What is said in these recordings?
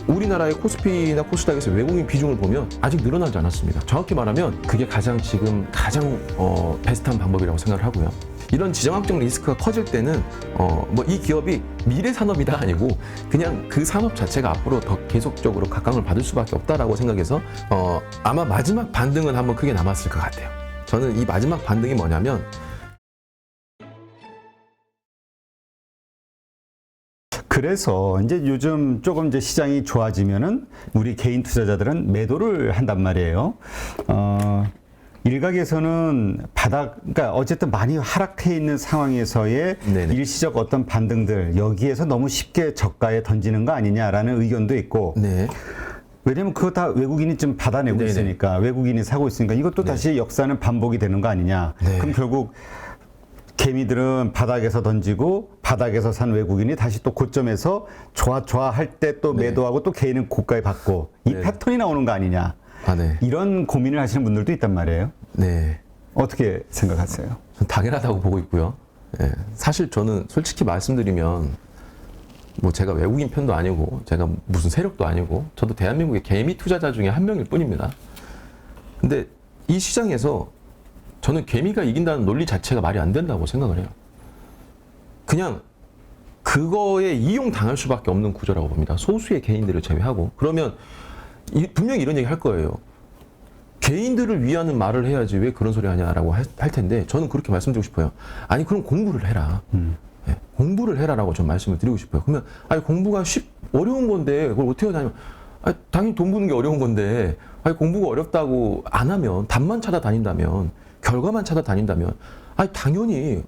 우리나라의 코스피나 코스닥에서 외국인 비중을 보면 아직 늘어나지 않았습니다. 정확히 말하면 그게 가장 베스트한 방법이라고 생각을 하고요. 이런 지정학적 리스크가 커질 때는 이 기업이 미래 산업이다 아니고 그냥 그 산업 자체가 앞으로 더 계속적으로 각광을 받을 수밖에 없다라고 생각해서 아마 마지막 반등은 한번 크게 남았을 것 같아요. 저는 이 마지막 반등이 뭐냐면 그래서 이제 요즘 조금 이제 시장이 좋아지면은 우리 개인 투자자들은 매도를 한단 말이에요. 일각에서는 그러니까 어쨌든 많이 하락해 있는 상황에서의 네네. 일시적 어떤 반등들 여기에서 너무 쉽게 저가에 던지는 거 아니냐라는 의견도 있고. 네. 왜냐면 그거 다 외국인이 좀 받아내고 네네. 있으니까 외국인이 사고 있으니까 이것도 네. 다시 역사는 반복이 되는 거 아니냐. 네. 그럼 결국 개미들은 바닥에서 던지고 바닥에서 산 외국인이 다시 또 고점에서 좋아할 때 또 네. 매도하고 또 개인은 고가에 받고 이 네. 패턴이 나오는 거 아니냐. 네. 이런 고민을 하시는 분들도 있단 말이에요. 네. 어떻게 생각하세요? 전 당연하다고 보고 있고요. 예. 사실 저는 솔직히 말씀드리면 제가 외국인 편도 아니고 제가 무슨 세력도 아니고 저도 대한민국의 개미 투자자 중에 한 명일 뿐입니다. 근데 이 시장에서 저는 개미가 이긴다는 논리 자체가 말이 안 된다고 생각을 해요. 그냥 그거에 이용당할 수밖에 없는 구조라고 봅니다. 소수의 개인들을 제외하고. 그러면 분명히 이런 얘기 할 거예요. 개인들을 위하는 말을 해야지 왜 그런 소리 하냐라고 할 텐데 저는 그렇게 말씀드리고 싶어요. 아니 그럼 공부를 해라. 네, 공부를 해라라고 좀 말씀을 드리고 싶어요. 그러면 공부가 어려운 건데 그걸 어떻게 하냐면 당연히 돈 버는 게 어려운 건데 공부가 어렵다고 안 하면 답만 찾아다닌다면 결과만 찾아다닌다면 당연히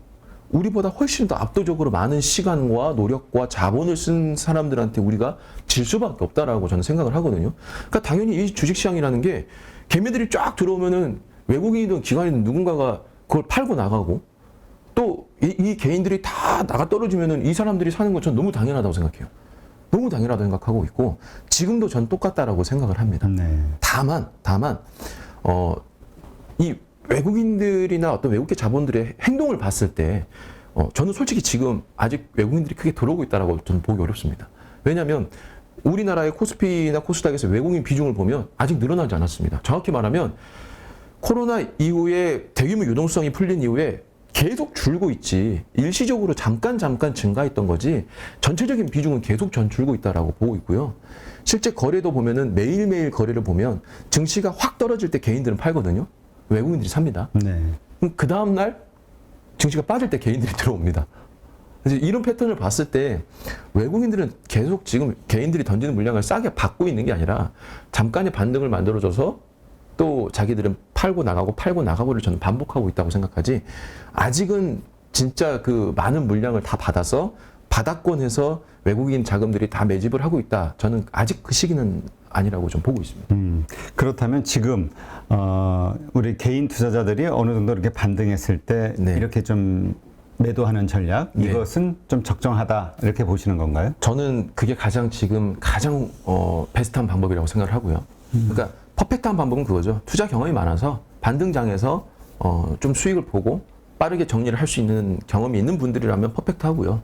우리보다 훨씬 더 압도적으로 많은 시간과 노력과 자본을 쓴 사람들한테 우리가 질 수밖에 없다라고 저는 생각을 하거든요. 그러니까 당연히 이 주식시장이라는 게 개미들이 쫙 들어오면은 외국인이든 기관이든 누군가가 그걸 팔고 나가고 또 이 개인들이 다 나가 떨어지면은 이 사람들이 사는 건 전 너무 당연하다고 생각해요. 너무 당연하다고 생각하고 있고 지금도 전 똑같다라고 생각을 합니다. 네. 다만 이 외국인들이나 어떤 외국계 자본들의 행동을 봤을 때 저는 솔직히 지금 아직 외국인들이 크게 들어오고 있다라고 저는 보기 어렵습니다. 왜냐하면 우리나라의 코스피나 코스닥에서 외국인 비중을 보면 아직 늘어나지 않았습니다. 정확히 말하면 코로나 이후에 대규모 유동성이 풀린 이후에 계속 줄고 있지 일시적으로 잠깐 증가했던 거지 전체적인 비중은 계속 줄고 있다라고 보고 있고요. 실제 거래도 보면은 매일매일 거래를 보면 증시가 확 떨어질 때 개인들은 팔거든요. 외국인들이 삽니다. 네. 그럼 그 다음날 증시가 빠질 때 개인들이 들어옵니다. 그래서 이런 패턴을 봤을 때 외국인들은 계속 지금 개인들이 던지는 물량을 싸게 받고 있는 게 아니라 잠깐의 반등을 만들어줘서 또 자기들은 팔고 나가고를 저는 반복하고 있다고 생각하지 아직은 진짜 그 많은 물량을 다 받아서 바닥권에서 외국인 자금들이 다 매집을 하고 있다. 저는 아직 그 시기는 아니라고 좀 보고 있습니다. 그렇다면 지금 우리 개인 투자자들이 어느 정도 이렇게 반등했을 때 네. 이렇게 좀 매도하는 전략 네. 이것은 좀 적정하다 이렇게 보시는 건가요? 저는 그게 가장 베스트한 방법이라고 생각을 하고요. 그러니까 퍼펙트한 방법은 그거죠. 투자 경험이 많아서 반등장에서 좀 수익을 보고 빠르게 정리를 할 수 있는 경험이 있는 분들이라면 퍼펙트하고요.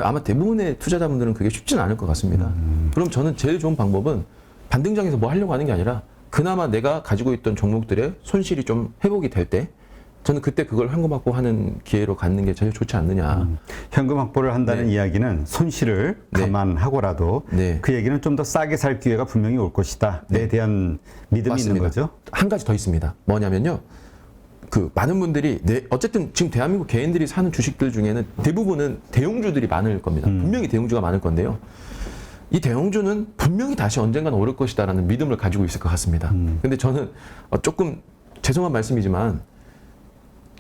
아마 대부분의 투자자분들은 그게 쉽지는 않을 것 같습니다. 그럼 저는 제일 좋은 방법은 반등장에서 뭐 하려고 하는 게 아니라 그나마 내가 가지고 있던 종목들의 손실이 좀 회복이 될 때 저는 그때 그걸 현금 확보하는 기회로 갖는 게 제일 좋지 않느냐. 현금 확보를 한다는 네. 이야기는 손실을 네. 감안하고라도 네. 그 얘기는 좀 더 싸게 살 기회가 분명히 올 것이다. 에 대한 믿음이 맞습니다. 있는 거죠. 한 가지 더 있습니다. 뭐냐면요. 많은 분들이 어쨌든 지금 대한민국 개인들이 사는 주식들 중에는 대부분은 대형주들이 많을 겁니다. 분명히 대형주가 많을 건데요. 이 대형주는 분명히 다시 언젠가는 오를 것이다라는 믿음을 가지고 있을 것 같습니다. 근데 저는 조금 죄송한 말씀이지만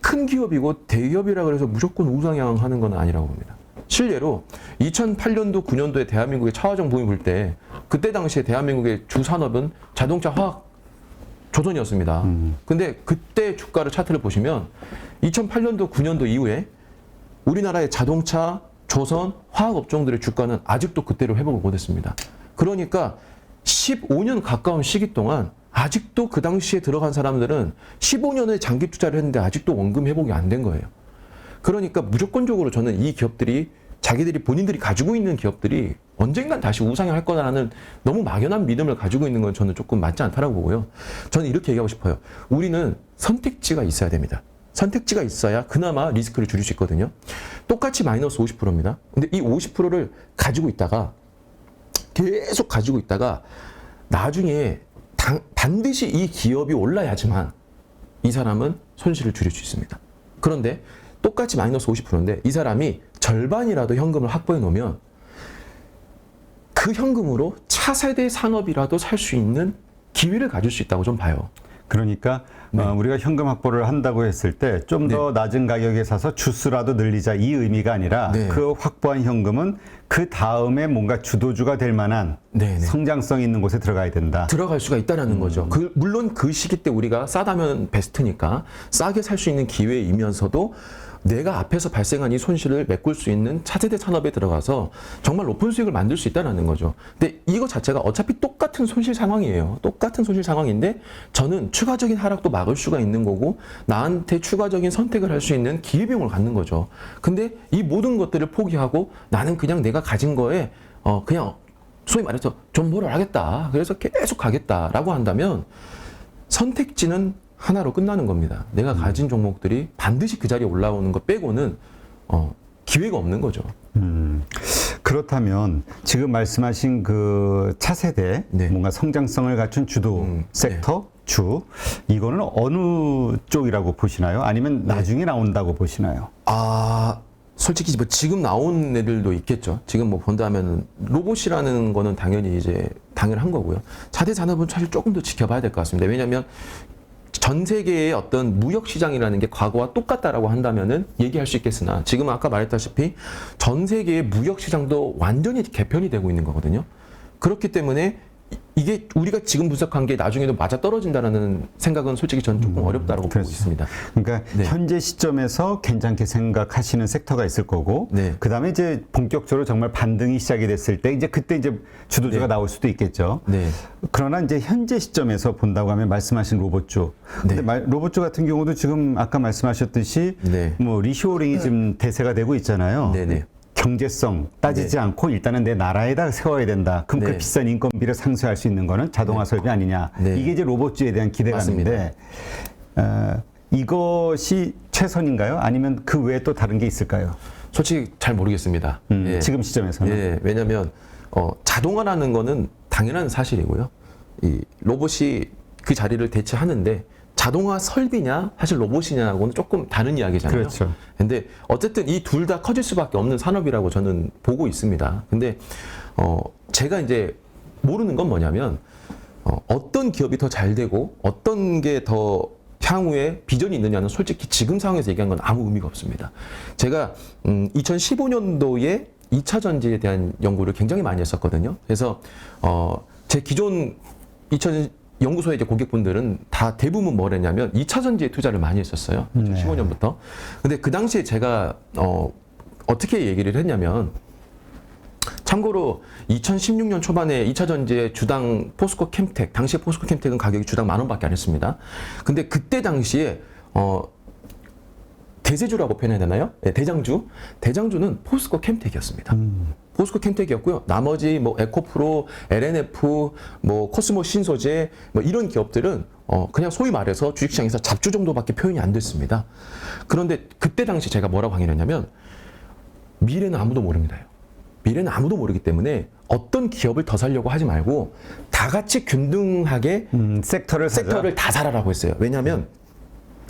큰 기업이고 대기업이라 그래서 무조건 우상향하는 건 아니라고 봅니다. 실례로 2008년도 9년도에 대한민국의 차화정 붐이 불 때 그때 당시에 대한민국의 주 산업은 자동차, 화학, 조선이었습니다. 근데 그때 주가를 차트를 보시면 2008년도 9년도 이후에 우리나라의 자동차, 조선, 화학 업종들의 주가는 아직도 그때로 회복을 못했습니다. 그러니까 15년 가까운 시기 동안 아직도 그 당시에 들어간 사람들은 15년의 장기 투자를 했는데 아직도 원금 회복이 안 된 거예요. 그러니까 무조건적으로 저는 이 기업들이 자기들이 본인들이 가지고 있는 기업들이 언젠간 다시 우상향할 거라는 너무 막연한 믿음을 가지고 있는 건 저는 조금 맞지 않다라고 보고요. 저는 이렇게 얘기하고 싶어요. 우리는 선택지가 있어야 됩니다. 선택지가 있어야 그나마 리스크를 줄일 수 있거든요. 똑같이 마이너스 50%입니다. 근데 이 50%를 가지고 있다가 계속 가지고 있다가 나중에 반드시 이 기업이 올라야지만 이 사람은 손실을 줄일 수 있습니다. 그런데 똑같이 마이너스 50%인데 이 사람이 절반이라도 현금을 확보해 놓으면 그 현금으로 차세대 산업이라도 살 수 있는 기회를 가질 수 있다고 좀 봐요. 그러니까 우리가 현금 확보를 한다고 했을 때 좀 더 낮은 가격에 사서 주수라도 늘리자 이 의미가 아니라 그 확보한 현금은 그 다음에 뭔가 주도주가 될 만한 성장성 있는 곳에 들어가야 된다. 들어갈 수가 있다라는 거죠. 물론 그 시기 때 우리가 싸다면 베스트니까 싸게 살 수 있는 기회이면서도 내가 앞에서 발생한 이 손실을 메꿀 수 있는 차세대 산업에 들어가서 정말 높은 수익을 만들 수 있다는 거죠. 근데 이거 자체가 어차피 똑같은 손실 상황이에요. 똑같은 손실 상황인데 저는 추가적인 하락도 막을 수가 있는 거고 나한테 추가적인 선택을 할 수 있는 기회비용을 갖는 거죠. 근데 이 모든 것들을 포기하고 나는 그냥 내가 가진 거에 그냥 소위 말해서 존버를 하겠다. 그래서 계속 가겠다라고 한다면 선택지는 하나로 끝나는 겁니다. 내가 가진 종목들이 반드시 그 자리에 올라오는 것 빼고는 기회가 없는 거죠. 그렇다면 지금 말씀하신 그 차세대 뭔가 성장성을 갖춘 주도 섹터 주 이거는 어느 쪽이라고 보시나요? 아니면 나중에 나온다고 보시나요? 솔직히 뭐 지금 나온 애들도 있겠죠. 지금 뭐 본다면 로봇이라는 거는 당연히 이제 당연한 거고요. 차세대 산업은 사실 조금 더 지켜봐야 될 것 같습니다. 왜냐하면 전 세계의 어떤 무역 시장이라는 게 과거와 똑같다라고 한다면은 얘기할 수 있겠으나 지금 아까 말했다시피 전 세계의 무역 시장도 완전히 개편이 되고 있는 거거든요. 그렇기 때문에 이게 우리가 지금 분석한 게 나중에도 맞아 떨어진다라는 생각은 솔직히 저는 조금 어렵다라고 보고 있습니다. 그러니까 현재 시점에서 괜찮게 생각하시는 섹터가 있을 거고, 그다음에 이제 본격적으로 정말 반등이 시작이 됐을 때 그때 이제 주도주가 나올 수도 있겠죠. 그러나 이제 현재 시점에서 본다고 하면 말씀하신 로봇주, 근데 로봇주 같은 경우도 지금 아까 말씀하셨듯이 뭐 리쇼어링이 지금 대세가 되고 있잖아요. 경제성 따지지 않고 일단은 내 나라에다 세워야 된다. 그럼 그 비싼 인건비를 상쇄할 수 있는 거는 자동화 설비 아니냐. 이게 이제 로봇주에 대한 기대감인데 이것이 최선인가요? 아니면 그 외에 또 다른 게 있을까요? 솔직히 잘 모르겠습니다. 지금 시점에서는. 왜냐하면 자동화라는 거는 당연한 사실이고요. 이 로봇이 그 자리를 대체하는데 자동화 설비냐 사실 로봇이냐하고는 조금 다른 이야기잖아요. 그렇죠. 근데 어쨌든 이 둘 다 커질 수밖에 없는 산업이라고 저는 보고 있습니다. 근데 제가 이제 모르는 건 뭐냐면 어떤 기업이 더 잘 되고 어떤 게 더 향후에 비전이 있느냐는 솔직히 지금 상황에서 얘기한 건 아무 의미가 없습니다. 제가 2015년도에 2차 전지에 대한 연구를 굉장히 많이 했었거든요. 그래서 제 기존 연구소의 이제 고객분들은 다 대부분 뭘 했냐면 2차 전지에 투자를 많이 했었어요. 2015년부터. 근데 그 당시에 제가 어떻게 얘기를 했냐면 참고로 2016년 초반에 2차 전지의 주당 포스코 캠텍, 당시에 포스코 캠텍은 가격이 주당 10,000원밖에 안 했습니다. 근데 그때 당시에 대세주라고 표현해야 되나요? 대장주는 포스코 캠텍이었습니다. 포스코 캠텍이었고요. 나머지 뭐 에코프로, LNF, 뭐 코스모 신소재 뭐 이런 기업들은 그냥 소위 말해서 주식시장에서 잡주 정도밖에 표현이 안 됐습니다. 그런데 그때 당시 제가 뭐라고 강의했냐면 미래는 아무도 모릅니다. 미래는 아무도 모르기 때문에 어떤 기업을 더 살려고 하지 말고 다 같이 균등하게 섹터를 다 살아라고 했어요. 왜냐하면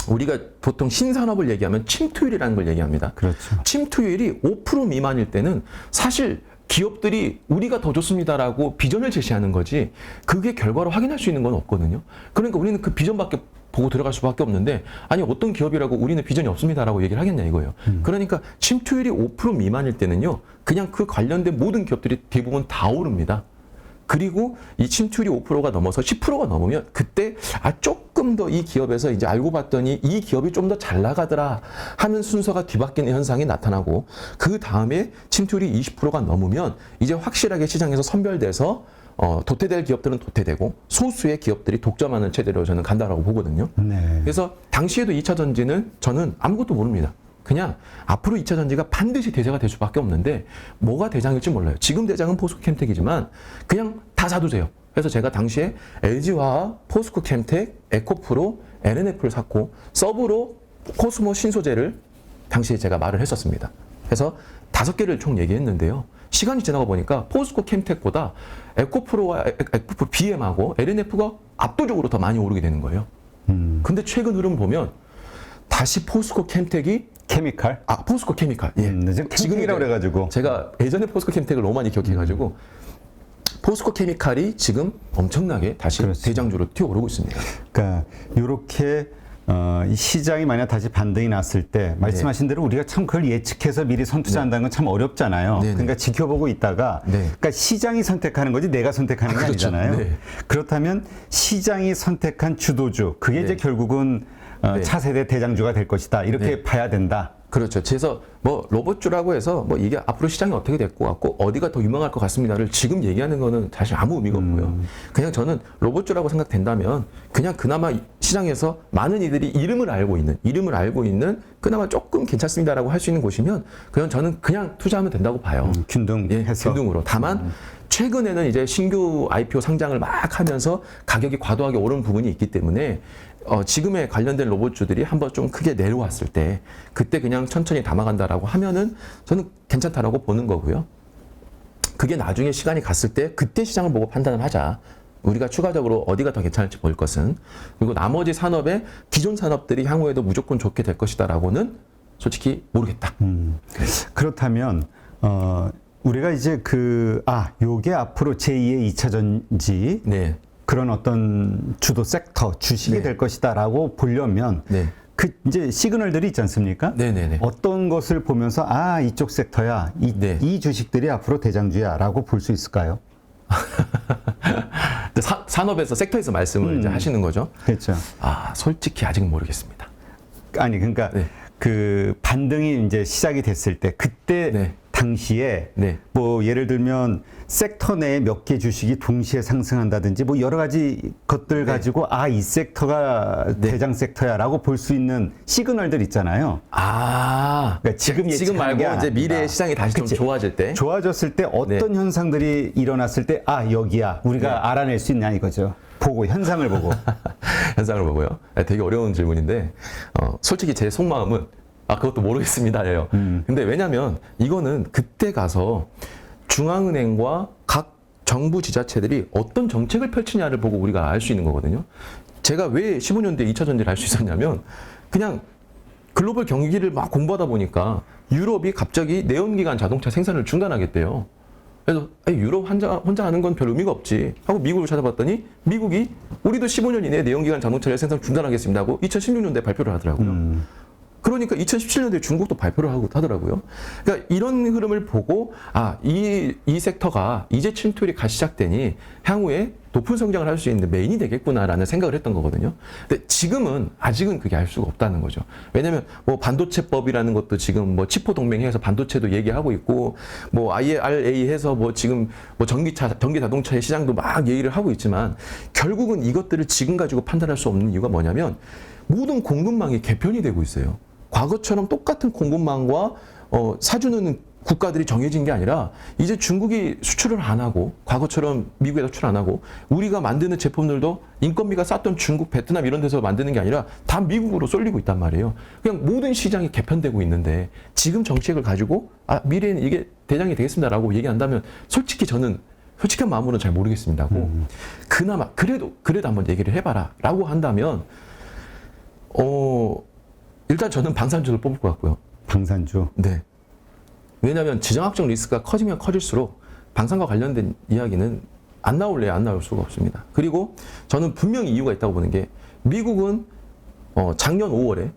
우리가 보통 신산업을 얘기하면 침투율이라는 걸 얘기합니다. 그렇죠. 침투율이 5% 미만일 때는 사실 기업들이 우리가 더 좋습니다라고 비전을 제시하는 거지 그게 결과로 확인할 수 있는 건 없거든요. 그러니까 우리는 그 비전밖에 보고 들어갈 수밖에 없는데 아니 어떤 기업이라고 우리는 비전이 없습니다라고 얘기를 하겠냐 이거예요. 그러니까 침투율이 5% 미만일 때는요. 그냥 그 관련된 모든 기업들이 대부분 다 오릅니다. 그리고 이 침투율이 5%가 넘어서 10%가 넘으면 그때 조금 더 이 기업에서 이제 알고 봤더니 이 기업이 좀 더 잘 나가더라 하는 순서가 뒤바뀌는 현상이 나타나고 그 다음에 침투율이 20%가 넘으면 이제 확실하게 시장에서 선별돼서 도태될 기업들은 도태되고 소수의 기업들이 독점하는 체제로 저는 간다라고 보거든요. 그래서 당시에도 2차 전지는 저는 아무것도 모릅니다. 그냥 앞으로 2차 전지가 반드시 대세가 될 수밖에 없는데 뭐가 대장일지 몰라요. 지금 대장은 포스코 캠텍이지만 그냥 다 사두세요. 그래서 제가 당시에 LG화학, 포스코 캠텍, 에코프로, LNF를 샀고 서브로 코스모 신소재를 당시에 제가 말을 했었습니다. 그래서 5개를 총 얘기했는데요. 시간이 지나가 보니까 포스코 캠텍보다 에코프로와 에코프로 BM하고 LNF가 압도적으로 더 많이 오르게 되는 거예요. 근데 최근 흐름 보면 다시 포스코 캠텍이 케미칼? 포스코 케미칼. 예. 지금이라고 그래가지고. 제가 예전에 포스코 캠텍을 너무 많이 기억해가지고 포스코 케미칼이 지금 엄청나게 다시 그렇습니다. 대장주로 튀어오르고 있습니다. 그러니까 이렇게 이 시장이 만약 다시 반등이 났을 때 말씀하신 대로 우리가 참 그걸 예측해서 미리 선투자한다는 건 참 어렵잖아요. 네네. 그러니까 지켜보고 있다가 네. 그러니까 시장이 선택하는 거지 내가 선택하는 게 그렇죠. 아니잖아요. 네. 그렇다면 시장이 선택한 주도주 그게 이제 네. 결국은 네. 차세대 대장주가 될 것이다. 이렇게 네. 봐야 된다. 그렇죠. 그래서 뭐 로봇주라고 해서 뭐 이게 앞으로 시장이 어떻게 될 것 같고 어디가 더 유망할 것 같습니다를 지금 얘기하는 거는 사실 아무 의미가 없고요. 그냥 저는 로봇주라고 생각된다면 그냥 그나마 시장에서 많은 이들이 이름을 알고 있는 그나마 조금 괜찮습니다라고 할 수 있는 곳이면 그냥 저는 그냥 투자하면 된다고 봐요. 균등해서. 균등으로. 다만 최근에는 이제 신규 IPO 상장을 막 하면서 가격이 과도하게 오른 부분이 있기 때문에 지금에 관련된 로봇주들이 한번 좀 크게 내려왔을 때 그때 그냥 천천히 담아간다라고 하면은 저는 괜찮다라고 보는 거고요. 그게 나중에 시간이 갔을 때 그때 시장을 보고 판단을 하자. 우리가 추가적으로 어디가 더 괜찮을지 볼 것은. 그리고 나머지 산업의 기존 산업들이 향후에도 무조건 좋게 될 것이다라고는 솔직히 모르겠다. 그렇다면 우리가 이제 요게 앞으로 제2의 2차 전지 네. 그런 어떤 주도 sek터 주식이 네. 될 것이다라고 보려면 네. 그 이제 시그널들이 있지 않습니까? 네네네. 어떤 것을 보면서 이쪽 섹터야, 네. 이 주식들이 앞으로 대장주야라고 볼 수 있을까요? 산업에서 섹터에서 말씀을 이제 하시는 거죠. 그렇죠. 솔직히 아직 모르겠습니다. 아니 그러니까 네. 그 반등이 이제 시작이 됐을 때 그때 네. 당시에 네. 뭐 예를 들면 섹터 내에 몇 개 주식이 동시에 상승한다든지 뭐 여러 가지 것들 가지고 이 섹터가 네. 대장 섹터야라고 볼 수 있는 시그널들 있잖아요. 그러니까 지금 지금 말고 예측하는 게 이제 미래의 아니다. 시장이 다시 좀 그치. 좋아질 때 좋아졌을 때 어떤 현상들이 일어났을 때 여기야 우리가 알아낼 수 있냐 이거죠. 보고 현상을 보고. 현상을 보고요. 되게 어려운 질문인데 솔직히 제 속마음은 그것도 모르겠습니다예요. 근데 왜냐면 이거는 그때 가서 중앙은행과 각 정부 지자체들이 어떤 정책을 펼치냐를 보고 우리가 알 수 있는 거거든요. 제가 왜 15년도에 2차 전지를 할 수 있었냐면 그냥 글로벌 경기를 막 공부하다 보니까 유럽이 갑자기 내연기관 자동차 생산을 중단하겠대요. 그래서 유럽 혼자 하는 건 별 의미가 없지 하고 미국을 찾아봤더니 미국이 우리도 15년 이내에 내연기관 자동차를 생산 중단하겠습니다 하고 2016년도에 발표를 하더라고요. 그러니까 2017년도에 중국도 발표를 하더라고요. 그러니까 이런 흐름을 보고 이 섹터가 이제 침투율이 시작되니 향후에 높은 성장을 할 수 있는 메인이 되겠구나라는 생각을 했던 거거든요. 근데 지금은 아직은 그게 알 수가 없다는 거죠. 왜냐면 뭐 반도체법이라는 것도 지금 뭐 치포 동맹해서 반도체도 얘기하고 있고 뭐 IRA 해서 뭐 지금 뭐 전기 자동차의 시장도 막 얘기를 하고 있지만 결국은 이것들을 지금 가지고 판단할 수 없는 이유가 뭐냐면 모든 공급망이 개편이 되고 있어요. 과거처럼 똑같은 공급망과 사주는 국가들이 정해진 게 아니라 이제 중국이 수출을 안 하고 과거처럼 미국에다 수출 안 하고 우리가 만드는 제품들도 인건비가 쌌던 중국, 베트남 이런 데서 만드는 게 아니라 다 미국으로 쏠리고 있단 말이에요. 그냥 모든 시장이 개편되고 있는데 지금 정책을 가지고 미래에는 이게 대장이 되겠습니다라고 얘기한다면 솔직히 저는 솔직한 마음으로는 잘 모르겠습니다고 그나마 그래도 한번 얘기를 해봐라 라고 한다면 일단 저는 방산주를 뽑을 것 같고요. 방산주. 네. 왜냐하면 지정학적 리스크가 커지면 커질수록 방산과 관련된 이야기는 안 나올 수가 없습니다. 그리고 저는 분명히 이유가 있다고 보는 게 미국은 작년 5월에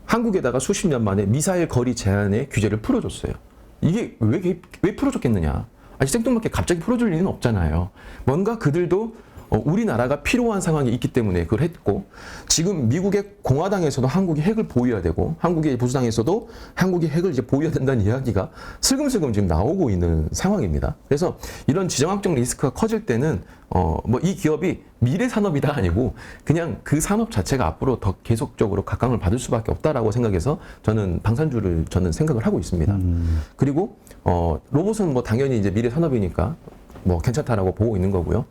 한국에다가 수십 년 만에 미사일 거리 제한의 규제를 풀어줬어요. 이게 왜 풀어줬겠느냐? 생뚱맞게 갑자기 풀어줄 리는 없잖아요. 뭔가 그들도 우리나라가 필요한 상황이 있기 때문에 그걸 했고, 지금 미국의 공화당에서도 한국이 핵을 보유해야 되고, 한국의 보수당에서도 한국이 핵을 이제 보유해야 된다는 이야기가 슬금슬금 지금 나오고 있는 상황입니다. 그래서 이런 지정학적 리스크가 커질 때는 뭐 이 기업이 미래 산업이다 아니고 그냥 그 산업 자체가 앞으로 더 계속적으로 각광을 받을 수밖에 없다라고 생각해서 저는 방산주를 생각을 하고 있습니다. 그리고 로봇은 뭐 당연히 이제 미래 산업이니까 뭐 괜찮다라고 보고 있는 거고요.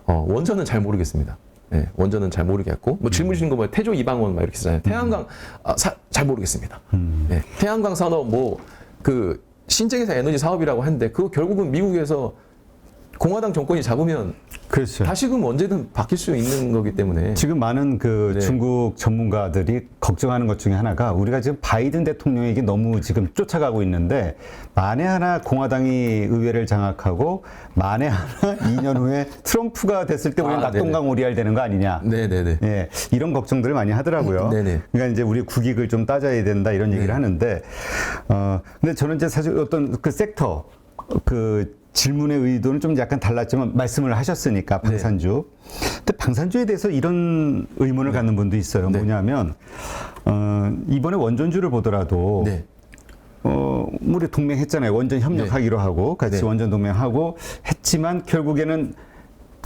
원전은 잘 모르겠습니다. 네, 원전은 잘 모르겠고, 뭐 질문 주신 거 보면 태조 이방원 막 이렇게 쓰잖아요. 태양광 잘 모르겠습니다. 네, 태양광 산업 뭐 그 신재생산 에너지 사업이라고 하는데 그거 결국은 미국에서 공화당 정권이 잡으면 그렇죠. 다시금 언제든 바뀔 수 있는 거기 때문에 지금 많은 그 네. 중국 전문가들이 걱정하는 것 중에 하나가 우리가 지금 바이든 대통령에게 너무 지금 쫓아가고 있는데 만에 하나 공화당이 의회를 장악하고 만에 하나 2년 후에 트럼프가 됐을 때 우리는 낙동강 오리알 되는 거 아니냐. 네네네. 예, 이런 걱정들을 많이 하더라고요. 네네. 그러니까 이제 우리 국익을 좀 따져야 된다 이런 얘기를 하는데, 근데 저는 이제 사실 어떤 그 섹터 그 질문의 의도는 좀 약간 달랐지만 말씀을 하셨으니까 방산주. 근데 방산주에 대해서 이런 의문을 갖는 분도 있어요. 뭐냐면 이번에 원전주를 보더라도 우리 동맹했잖아요. 원전 협력하기로 하고 같이 원전 동맹하고 했지만 결국에는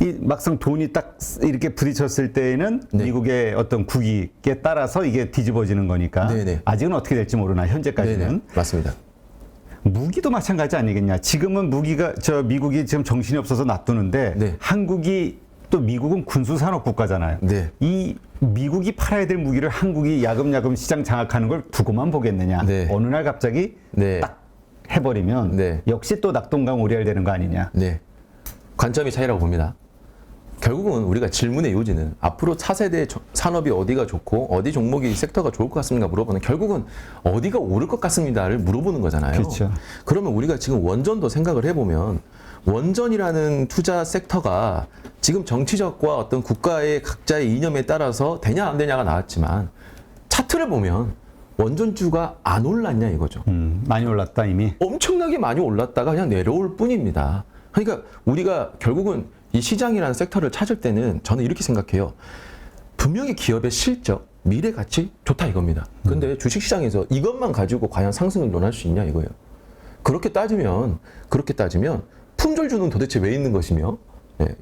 이 막상 돈이 딱 이렇게 부딪혔을 때에는 미국의 어떤 국익에 따라서 이게 뒤집어지는 거니까 아직은 어떻게 될지 모르나 현재까지는. 맞습니다. 무기도 마찬가지 아니겠냐. 지금은 미국이 지금 정신이 없어서 놔두는데 한국이 또 미국은 군수산업 국가잖아요. 이 미국이 팔아야 될 무기를 한국이 야금야금 시장 장악하는 걸 두고만 보겠느냐. 어느 날 갑자기 딱 해버리면 역시 또 낙동강 오리알 되는 거 아니냐. 관점이 차이라고 봅니다. 결국은 우리가 질문의 요지는 앞으로 차세대 산업이 어디가 좋고 어디 종목이 섹터가 좋을 것 같습니까 물어보는, 결국은 어디가 오를 것 같습니다를 물어보는 거잖아요. 그렇죠. 그러면 우리가 지금 원전도 생각을 해보면 원전이라는 투자 섹터가 지금 정치적과 어떤 국가의 각자의 이념에 따라서 되냐 안 되냐가 나왔지만 차트를 보면 원전주가 안 올랐냐 이거죠. 많이 올랐다 이미. 엄청나게 많이 올랐다가 그냥 내려올 뿐입니다. 그러니까 우리가 결국은 이 시장이라는 섹터를 찾을 때는 저는 이렇게 생각해요. 분명히 기업의 실적, 미래 가치 좋다 이겁니다. 근데 주식시장에서 이것만 가지고 과연 상승을 논할 수 있냐 이거예요. 그렇게 따지면 품절주는 도대체 왜 있는 것이며,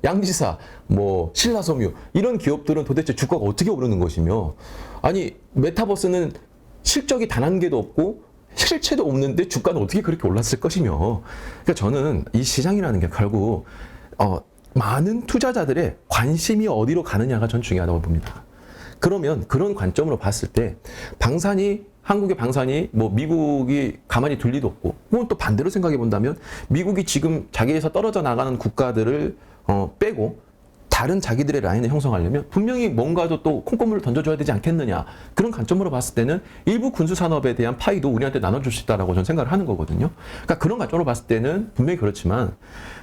양지사, 뭐 신라섬유 이런 기업들은 도대체 주가가 어떻게 오르는 것이며, 아니 메타버스는 실적이 단 한 개도 없고 실체도 없는데 주가는 어떻게 그렇게 올랐을 것이며. 그러니까 저는 이 시장이라는 게 결국 많은 투자자들의 관심이 어디로 가느냐가 전 중요하다고 봅니다. 그러면 그런 관점으로 봤을 때 한국의 방산이 뭐 미국이 가만히 둘 리도 없고, 혹은 또 반대로 생각해 본다면 미국이 지금 자기에서 떨어져 나가는 국가들을 빼고 다른 자기들의 라인을 형성하려면 분명히 뭔가도 또 콩고물을 던져줘야 되지 않겠느냐. 그런 관점으로 봤을 때는 일부 군수산업에 대한 파이도 우리한테 나눠줄 수 있다라고 저는 생각을 하는 거거든요. 그러니까 그런 관점으로 봤을 때는 분명히 그렇지만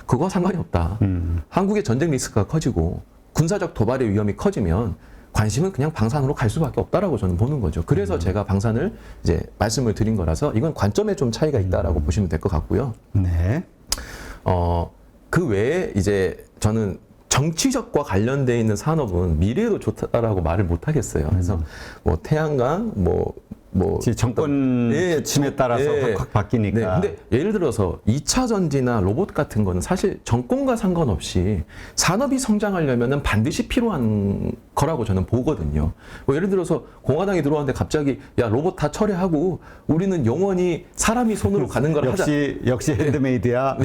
그거와 상관이 없다. 한국의 전쟁 리스크가 커지고 군사적 도발의 위험이 커지면 관심은 그냥 방산으로 갈 수밖에 없다라고 저는 보는 거죠. 그래서 제가 방산을 이제 말씀을 드린 거라서 이건 관점에 좀 차이가 있다라고 보시면 될 것 같고요. 그 외에 이제 저는 정치적과 관련돼 있는 산업은 미래에도 좋다라고 말을 못 하겠어요. 그래서 뭐 태양광, 정권 지침에 따라서 확 바뀌니까. 근데 예를 들어서 2차 전지나 로봇 같은 거는 사실 정권과 상관없이 산업이 성장하려면은 반드시 필요한 거라고 저는 보거든요. 뭐 예를 들어서 공화당이 들어왔는데 갑자기 야 로봇 다 철회하고 우리는 영원히 사람이 손으로 가는 걸 하자. 역시 핸드메이드야.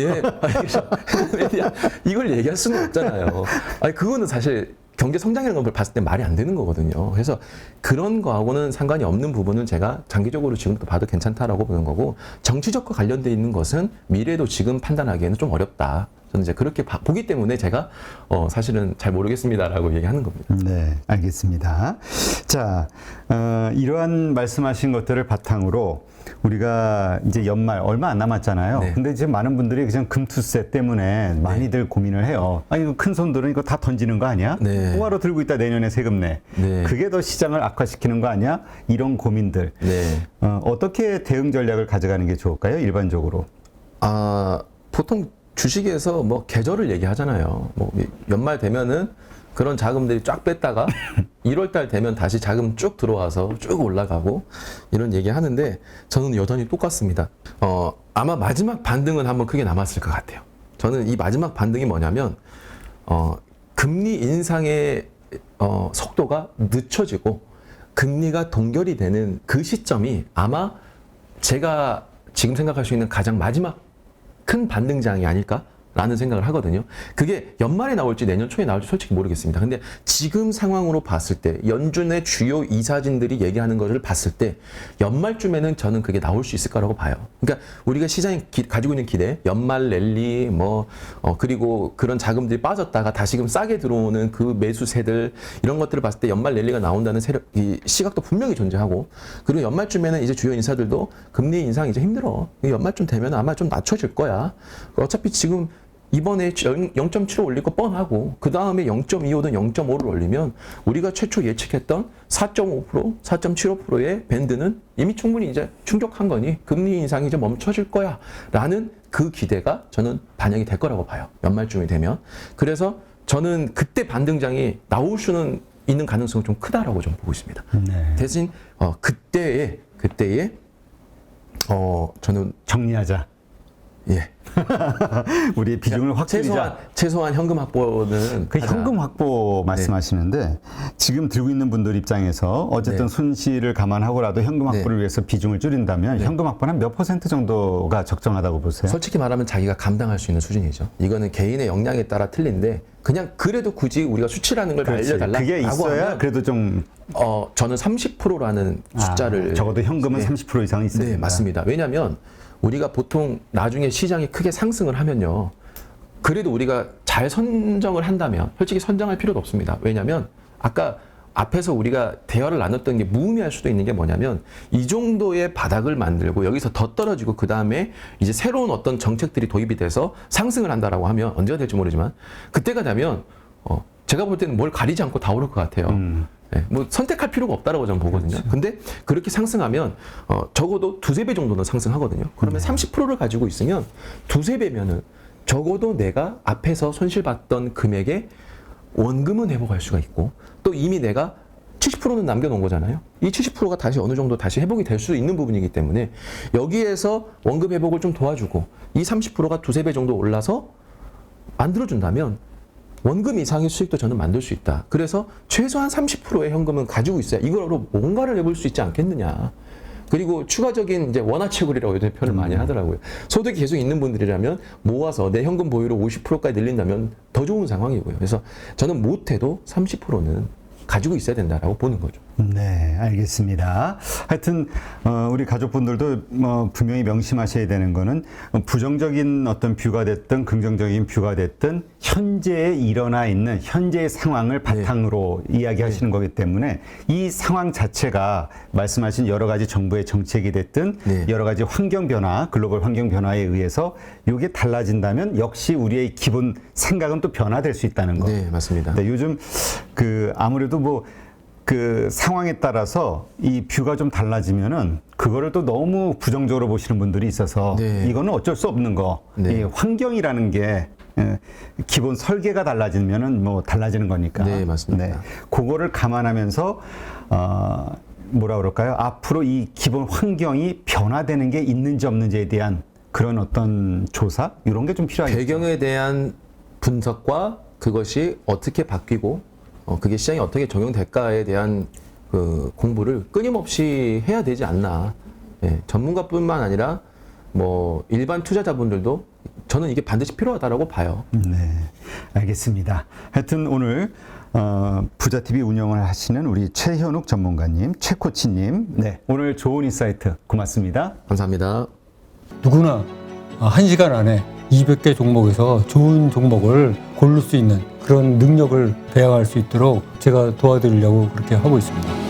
핸드메이드야. 이걸 얘기할 수는 없잖아요. 아니 그거는 사실 경제 성장이라는 걸 봤을 때 말이 안 되는 거거든요. 그래서 그런 거하고는 상관이 없는 부분은 제가 장기적으로 지금부터 봐도 괜찮다라고 보는 거고, 정치적과 관련돼 있는 것은 미래도 지금 판단하기에는 좀 어렵다. 저는 이제 그렇게 보기 때문에 제가 사실은 잘 모르겠습니다라고 얘기하는 겁니다. 네, 알겠습니다. 자, 이러한 말씀하신 것들을 바탕으로 우리가 이제 연말 얼마 안 남았잖아요. 근데 지금 많은 분들이 그냥 금투세 때문에 많이들 고민을 해요. 아니, 큰 손들은 이거 다 던지는 거 아니야? 뭐하러 들고 있다 내년에 세금 내. 그게 더 시장을 악화시키는 거 아니야? 이런 고민들. 어떻게 대응 전략을 가져가는 게 좋을까요? 일반적으로. 보통 주식에서 뭐 계절을 얘기하잖아요. 뭐 연말 되면은 그런 자금들이 쫙 뺐다가 1월 달 되면 다시 자금 쭉 들어와서 쭉 올라가고 이런 얘기 하는데 저는 여전히 똑같습니다. 아마 마지막 반등은 한번 크게 남았을 것 같아요. 저는 이 마지막 반등이 뭐냐면 금리 인상의 속도가 늦춰지고 금리가 동결이 되는 그 시점이 아마 제가 지금 생각할 수 있는 가장 마지막 큰 반등장이 아닐까라는 생각을 하거든요. 그게 연말에 나올지 내년 초에 나올지 솔직히 모르겠습니다. 근데 지금 상황으로 봤을 때 연준의 주요 이사진들이 얘기하는 것을 봤을 때 연말쯤에는 저는 그게 나올 수 있을 거라고 봐요. 그러니까 우리가 시장이 가지고 있는 기대, 연말 랠리 그리고 그런 자금들이 빠졌다가 다시금 싸게 들어오는 그 매수세들 이런 것들을 봤을 때 연말 랠리가 나온다는 이 시각도 분명히 존재하고 그리고 연말쯤에는 이제 주요 인사들도 금리 인상 이제 힘들어. 연말쯤 되면 아마 좀 낮춰질 거야. 어차피 지금 이번에 0.75 올릴 거 뻔하고 그 다음에 0.25든 0.5를 올리면 우리가 최초 예측했던 4.5%, 4.75%의 밴드는 이미 충분히 이제 충족한 거니 금리 인상이 이제 멈춰질 거야 라는 그 기대가 저는 반영이 될 거라고 봐요. 연말쯤이 되면. 그래서 저는 그때 반등장이 나올 수는 있는 가능성이 좀 크다라고 좀 보고 있습니다. 네. 대신 그때에 저는 정리하자. 예. 우리 비중을 확 줄이자. 최소한 현금 확보는 그 현금 확보 말씀하시는데 지금 들고 있는 분들 입장에서 어쨌든 손실을 감안하고라도 현금 확보를 위해서 비중을 줄인다면 현금 확보는 몇 % 정도가 적정하다고 보세요? 솔직히 말하면 자기가 감당할 수 있는 수준이죠. 이거는 개인의 역량에 따라 틀린데 그냥 그래도 굳이 우리가 수치라는 걸 알려달라고 그게 있어야 하면 그래도 좀 저는 30%라는 숫자를 적어도 현금은 30% 이상 있어야 네, 된다. 맞습니다. 왜냐하면 우리가 보통 나중에 시장이 크게 상승을 하면요. 그래도 우리가 잘 선정을 한다면 솔직히 선정할 필요도 없습니다. 왜냐하면 아까 앞에서 우리가 대화를 나눴던 게 무의미할 수도 있는 게 뭐냐면 이 정도의 바닥을 만들고 여기서 더 떨어지고 그 다음에 이제 새로운 어떤 정책들이 도입이 돼서 상승을 한다라고 하면 언제가 될지 모르지만 그때가 되면 제가 볼 때는 뭘 가리지 않고 다 오를 것 같아요. 네, 뭐 선택할 필요가 없다라고 저는 보거든요. 그렇죠. 근데 그렇게 상승하면 적어도 두세 배 정도는 상승하거든요. 그러면 30%를 가지고 있으면 두세 배면은 적어도 내가 앞에서 손실봤던 금액의 원금은 회복할 수가 있고 또 이미 내가 70%는 남겨놓은 거잖아요. 이 70%가 다시 어느 정도 다시 회복이 될 수 있는 부분이기 때문에 여기에서 원금 회복을 좀 도와주고 이 30%가 두세 배 정도 올라서 만들어준다면 원금 이상의 수익도 저는 만들 수 있다. 그래서 최소한 30%의 현금은 가지고 있어야 이거로 뭔가를 해볼 수 있지 않겠느냐. 그리고 추가적인 이제 원화채굴이라고 요즘 표현을 많이 하더라고요. 소득이 계속 있는 분들이라면 모아서 내 현금 보유를 50%까지 늘린다면 더 좋은 상황이고요. 그래서 저는 못해도 30%는 가지고 있어야 된다라고 보는 거죠. 네, 알겠습니다. 하여튼 우리 가족분들도 분명히 명심하셔야 되는 거는 부정적인 어떤 뷰가 됐든 긍정적인 뷰가 됐든 현재에 일어나 있는 현재의 상황을 바탕으로 이야기하시는 거기 때문에 이 상황 자체가 말씀하신 여러 가지 정부의 정책이 됐든 여러 가지 환경 변화, 글로벌 환경 변화에 의해서 이게 달라진다면 역시 우리의 기본 생각은 또 변화될 수 있다는 거. 네, 맞습니다. 네, 요즘 아무래도 그 상황에 따라서 이 뷰가 좀 달라지면은 그거를 또 너무 부정적으로 보시는 분들이 있어서 이거는 어쩔 수 없는 거. 이 환경이라는 게 기본 설계가 달라지면은 뭐 달라지는 거니까. 네, 맞습니다. 네, 그거를 감안하면서 뭐라 그럴까요? 앞으로 이 기본 환경이 변화되는 게 있는지 없는지에 대한 그런 어떤 조사 이런 게 좀 필요하겠죠. 배경에 대한 분석과 그것이 어떻게 바뀌고 그게 시장에 어떻게 적용될까에 대한 그 공부를 끊임없이 해야 되지 않나. 예, 전문가뿐만 아니라 뭐 일반 투자자분들도 저는 이게 반드시 필요하다라고 봐요. 네, 알겠습니다. 하여튼 오늘 부자TV 운영을 하시는 우리 최현욱 전문가님, 최코치님, 네, 오늘 좋은 인사이트 고맙습니다. 감사합니다. 누구나 1시간 안에 200개 종목에서 좋은 종목을 고를 수 있는 그런 능력을 배양할 수 있도록 제가 도와드리려고 그렇게 하고 있습니다.